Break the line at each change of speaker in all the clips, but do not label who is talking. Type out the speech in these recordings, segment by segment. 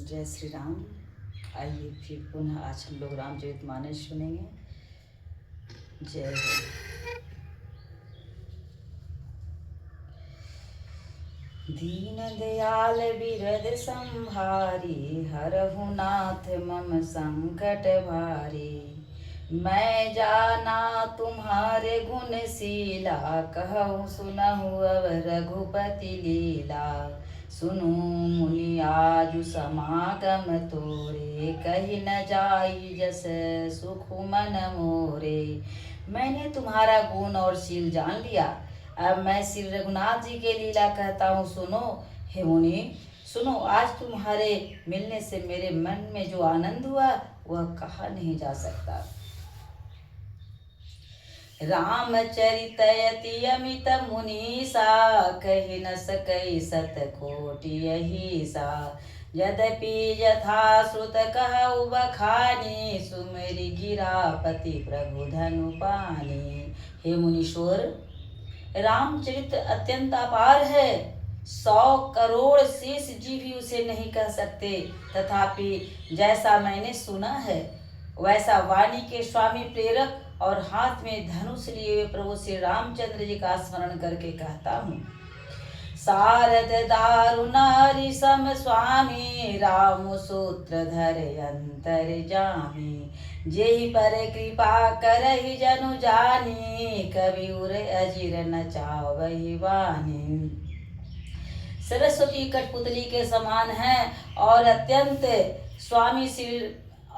जय श्री राम। आइए फिर पुनः आज हम लोग रामचरितमानस सुनेंगे। जय हो। दीन दयाल बिरद संभारी, हरहु नाथ मम संकट भारी। मैं जाना तुम्हारे गुण शीला, कहूँ सुनहु अब रघुपति लीला। सुनु मुनि आजु समागम तोरे, कही न जाई जस सुख मन मोरे। मैंने तुम्हारा गुण और शील जान लिया, अब मैं श्री रघुनाथ जी के लीला कहता हूँ। सुनो हे मुनि, सुनो। आज तुम्हारे मिलने से मेरे मन में जो आनंद हुआ वह कहा नहीं जा सकता। रामचरित अति अमित मुनीसा, कही न सकई सत कोटि अहिसा। यद्यपि यथा श्रुत कहु बखानी, सुमेरि गिरापति प्रभु धनु पानी। हे मुनीश्वर, रामचरित अत्यंत अपार है। 100 करोड़ शेष जी भी उसे नहीं कह सकते। तथापि जैसा मैंने सुना है वैसा वाणी के स्वामी प्रेरक और हाथ में धनुष लिए हुए प्रभु श्री रामचंद्र जी का स्मरण करके कहता हूँ। सारद दारुण हरि सम स्वामी, राम सूत्र धर अंतर जामी। जेहि पर कृपा करहि जनु जानी, कवि उर अजिर न चावहि वानी। सरस्वती कठपुतली के समान है और अत्यंत स्वामी श्री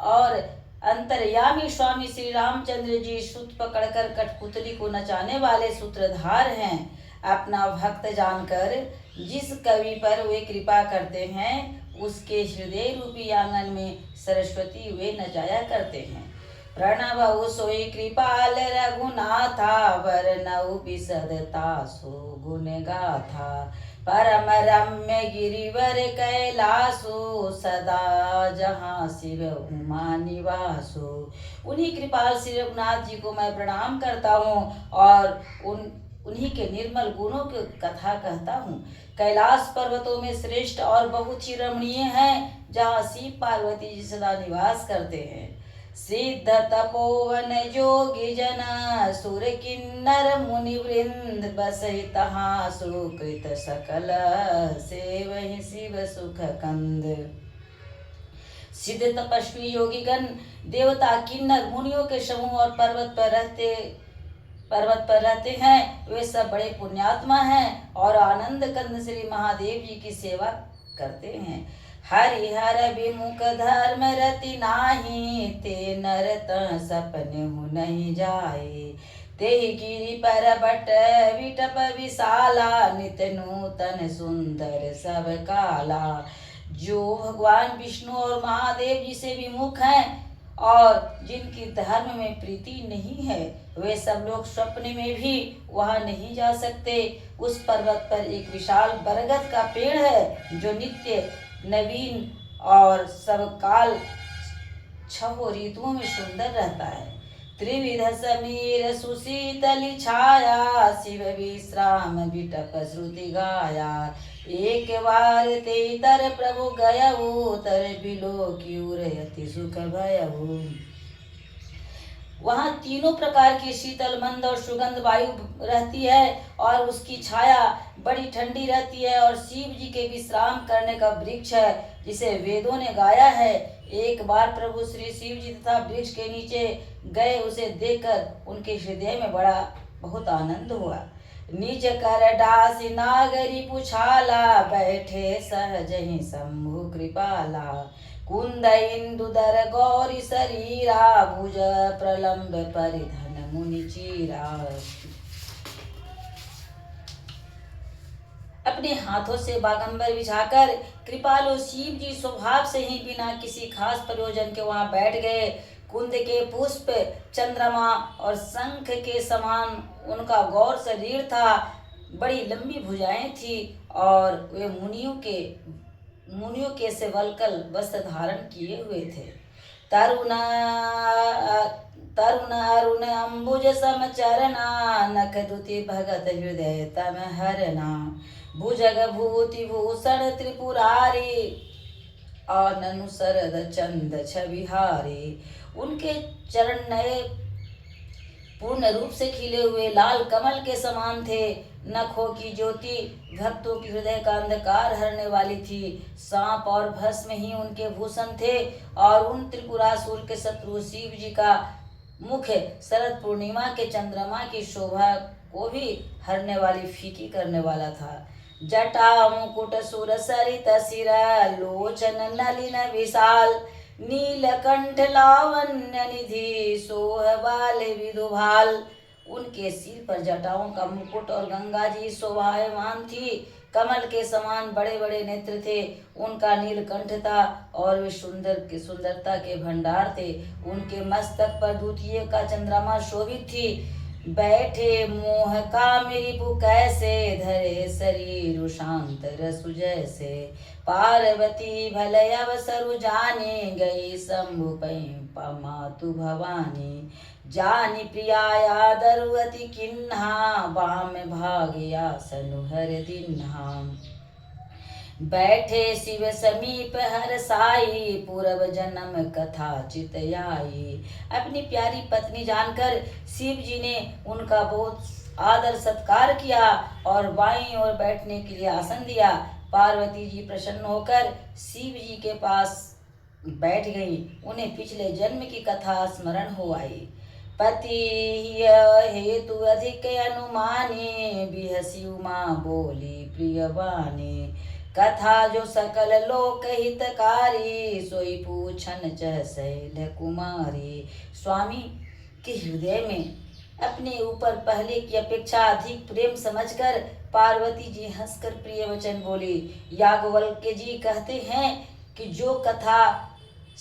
और अंतर्यामी स्वामी श्री रामचंद्र जी सूत पकड़कर कठपुतली को नचाने वाले सूत्रधार हैं। अपना भक्त जानकर जिस कवि पर वे कृपा करते हैं उसके हृदय रूपी आंगन में सरस्वती वे नचाया करते हैं। प्रणव सोई कृपाल रघुनाथा, वरनउ बिसदता सो गुण गाथा। परम रम्य गिरिवर कैलासो, सदा जहाँ शिव उमा निवासो। उन्हीं कृपाल श्री रघुनाथ जी को मैं प्रणाम करता हूँ और उन्हीं के निर्मल गुणों की कथा कहता हूँ। कैलाश पर्वतों में श्रेष्ठ और बहुत ही रमणीय है, जहाँ शिव पार्वती जी सदा निवास करते हैं। सिद्ध तपोवन जोगी जन, सुर किन्नर मुनि वृंद, बसहि तहाँ सुकृत सकल, सेवहि शिव सुख कंद। सिद्ध तपस्वी योगीगण, देवता, किन्नर, मुनियों के समूह और पर्वत पर रहते हैं, वे सब बड़े पुण्यात्मा हैं और आनंद कंद श्री महादेव जी की सेवा करते हैं। हरिहर विमुख धर्म रति नाही, ते नर तन सपने हु नहीं जाए। ते गिरि पर्वत विटप विशाला, नित नूतन सुंदर सब काला। जो भगवान विष्णु और महादेव जी से विमुख हैं और जिनकी धर्म में प्रीति नहीं है, वे सब लोग स्वप्न में भी वहां नहीं जा सकते। उस पर्वत पर एक विशाल बरगद का पेड़ है जो नित्य नवीन और सब काल 6 ऋतुओं में सुंदर रहता है। त्रिविध समीर सुशीतली छाया, शिव विश्राम विटप श्रुति गाया। एक बार ते तर प्रभु गयऊ, तर बिलो की अति सुख भयऊ। वहाँ तीनों प्रकार की शीतल मंद और सुगंध वायु रहती है और उसकी छाया बड़ी ठंडी रहती है और शिव जी के विश्राम करने का वृक्ष है जिसे वेदों ने गाया है। एक बार प्रभु श्री शिव जी तथा वृक्ष के नीचे गए, उसे देखकर उनके हृदय में बहुत आनंद हुआ। निज कर डासी नागरी पुछाला, बैठे सहज ही शंभु कृपाला। कुंद इंदुदर गौरी शरीरा, भुज प्रलंब परिधन मुनि चीरा। अपने हाथों से बागंबर बिछाकर कृपालु शिव जी स्वभाव से ही बिना किसी खास प्रयोजन के वहां बैठ गए। कुंद के पुष्प, चंद्रमा और शंख के समान उनका गौर शरीर था। बड़ी लंबी भुजाएं थी और वे मुनियों के से वल्कल वस्त्र धारण किए हुए थे। तरुण अरुण अंबुज सम चरना, नख दुति भगत हृदय तम हरना। भुजग भूति भूषण त्रिपुरारी, आननु शरद चंद छविहारे। उनके चरण नए पूर्ण रूप से खिले हुए लाल कमल के समान थे। नखों की ज्योति भक्तों की हृदय का अंधकार हरने वाली थी। सांप और भस्म ही उनके भूषण थे और उन त्रिपुरासुर के शत्रु शिव जी का मुख शरद पूर्णिमा के चंद्रमा की शोभा को भी हरने वाली फीकी करने वाला था। जटा मुकुट सुर सरित सिरा लोचन नलिन विशाल नीलकंठ लावण्य निधि सोहबाल विदुभाल। उनके सिर पर जटाओं का मुकुट और गंगा जी शोभायमान थी। कमल के समान बड़े बड़े नेत्र थे। उनका नीलकंठ था और वे सुंदरता के भंडार थे। उनके मस्तक पर द्वितीय का चंद्रमा शोभित थी। बैठे मोह का रिपु कैसे धरे शरीर शांत रसु जैसे। पार्वती भले अवसरु जाने गई शंभु मातु भवानी। जानी प्रियाया दरुअति किन्हा बाम भाग्या सनुहर दिन्हा। बैठे शिव समीप हर साई पूर्व जन्म कथा चितयाई। अपनी प्यारी पत्नी जानकर शिव जी ने उनका बहुत आदर सत्कार किया और बाईं ओर बैठने के लिए आसन दिया। पार्वती जी प्रसन्न होकर शिव जी के पास बैठ गई। उन्हें पिछले जन्म की कथा स्मरण हो आई। पति हेतु अधिक अनुमानी बिहसी उमा बोली प्रियवानी। कथा जो सकल लोक हितकारी सोई पूछन चह शैल कुमारी। स्वामी के हृदय में अपने ऊपर पहले की अपेक्षा अधिक प्रेम समझकर पार्वती जी हंसकर प्रिय वचन बोली। याज्ञवल्क्य जी कहते हैं कि जो कथा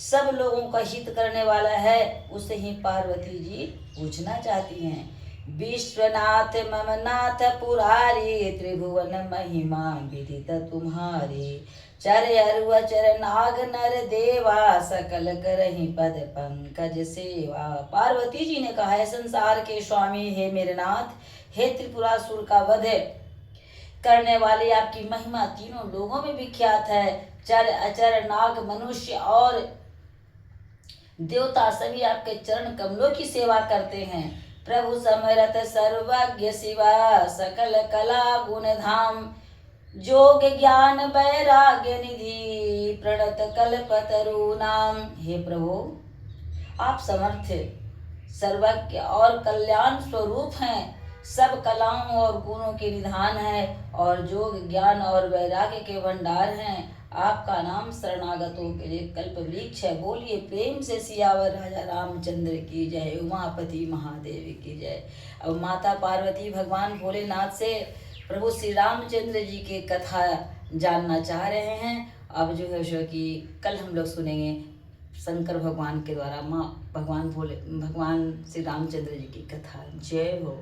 सब लोगों का हित करने वाला है उसे ही पार्वती जी पूछना चाहती हैं। विश्वनाथ मम नाथ पुरारी त्रिभुवन महिमा विदित तुम्हारी। चर अरुआ चर नाग नर देवा सकल करहि पद पंकज सेवा। पार्वती जी ने कहा है संसार के स्वामी हे मेरे नाथ, हे त्रिपुरासुर का वध करने वाले आपकी महिमा तीनों लोगों में विख्यात है। चर अचर नाग मनुष्य और देवता सभी आपके चरण कमलों की सेवा करते हैं। प्रभु समरथ सर्वज्ञ शिवा सकल कला गुण धाम। जोग ज्ञान वैराग्य निधि प्रणत कल्पतरु नाम। हे प्रभु, आप समर्थ सर्वज्ञ और कल्याण स्वरूप हैं। सब कलाओं और गुणों के निधान है और जोग ज्ञान और वैराग्य के भंडार हैं। आपका नाम शरणागतों के लिए कल्प वृक्ष है। बोलिए प्रेम से सियावर राजा रामचंद्र की जय, उमापति महादेव की जय। अब माता पार्वती भगवान भोलेनाथ से प्रभु श्री रामचंद्र जी की कथा जानना चाह रहे हैं। अब जो है सो कि कल हम लोग सुनेंगे शंकर भगवान के द्वारा माँ भगवान श्री रामचंद्र जी की कथा। जय हो।